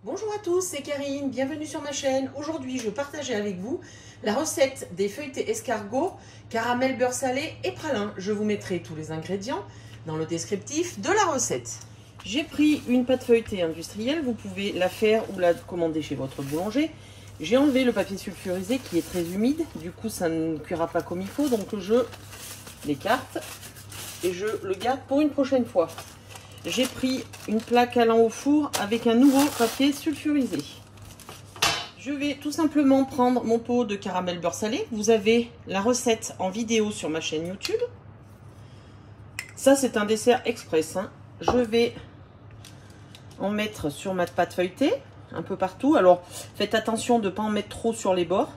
Bonjour à tous, c'est Karine, bienvenue sur ma chaîne. Aujourd'hui, je partageais avec vous la recette des feuilletés escargots, caramel beurre salé et pralin. Je vous mettrai tous les ingrédients dans le descriptif de la recette. J'ai pris une pâte feuilletée industrielle, vous pouvez la faire ou la commander chez votre boulanger. J'ai enlevé le papier sulfurisé qui est très humide, du coup ça ne cuira pas comme il faut, donc je l'écarte et je le garde pour une prochaine fois. J'ai pris une plaque allant au four avec un nouveau papier sulfurisé. Je vais tout simplement prendre mon pot de caramel beurre salé. Vous avez la recette en vidéo sur ma chaîne YouTube. Ça, c'est un dessert express, hein. Je vais en mettre sur ma pâte feuilletée, un peu partout. Alors, faites attention de ne pas en mettre trop sur les bords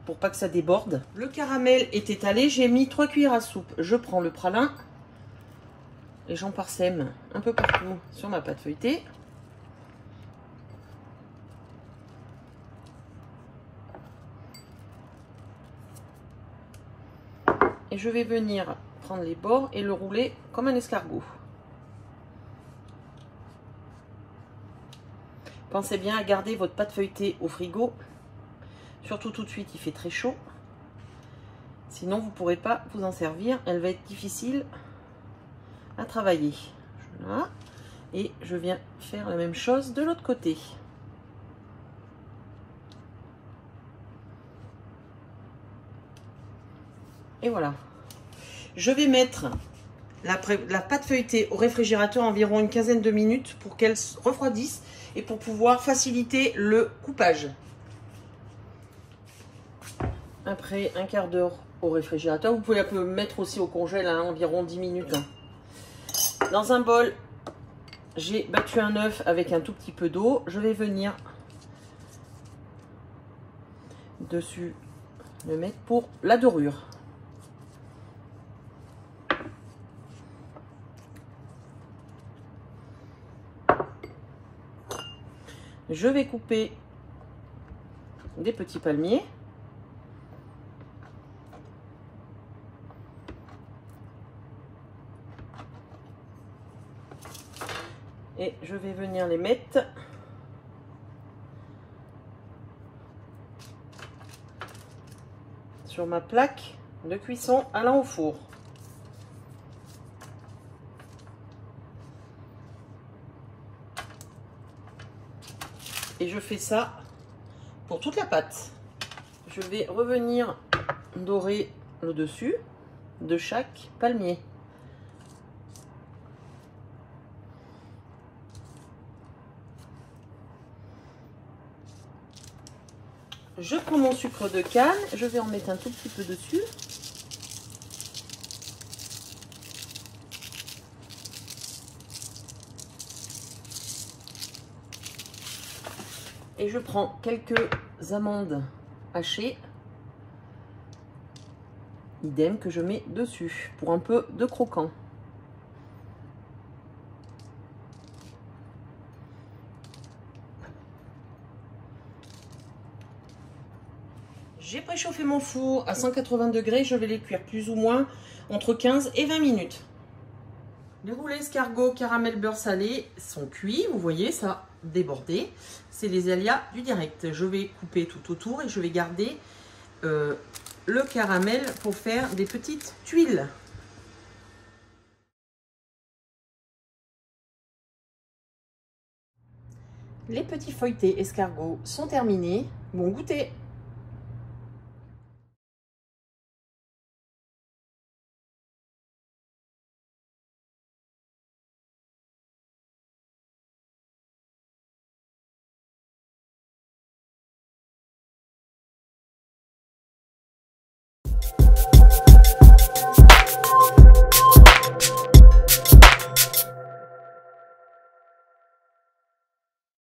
pour pas que ça déborde. Le caramel est étalé. J'ai mis 3 cuillères à soupe. Je prends le pralin. Et j'en parsème un peu partout sur ma pâte feuilletée. Et je vais venir prendre les bords et le rouler comme un escargot. Pensez bien à garder votre pâte feuilletée au frigo. Surtout tout de suite, il fait très chaud. Sinon, vous ne pourrez pas vous en servir. Elle va être difficile à travailler. Voilà. Et je viens faire la même chose de l'autre côté. Et voilà. Je vais mettre la pâte feuilletée au réfrigérateur environ une quinzaine de minutes pour qu'elle refroidisse et pour pouvoir faciliter le coupage. Après un quart d'heure au réfrigérateur, vous pouvez la mettre aussi au congèle à environ 10 minutes. Dans un bol, j'ai battu un œuf avec un tout petit peu d'eau. Je vais venir dessus le mettre pour la dorure. Je vais couper des petits palmiers. Et je vais venir les mettre sur ma plaque de cuisson allant au four. Et je fais ça pour toute la pâte. Je vais revenir dorer le dessus de chaque palmier. Je prends mon sucre de canne, je vais en mettre un tout petit peu dessus. Et je prends quelques amandes hachées, idem que je mets dessus pour un peu de croquant. J'ai préchauffé mon four à 180 degrés, je vais les cuire plus ou moins entre 15 et 20 minutes. Les roulés escargots caramel beurre salé sont cuits, vous voyez ça a débordé. C'est les aléas du direct. Je vais couper tout autour et je vais garder le caramel pour faire des petites tuiles. Les petits feuilletés escargots sont terminés. Bon goûter!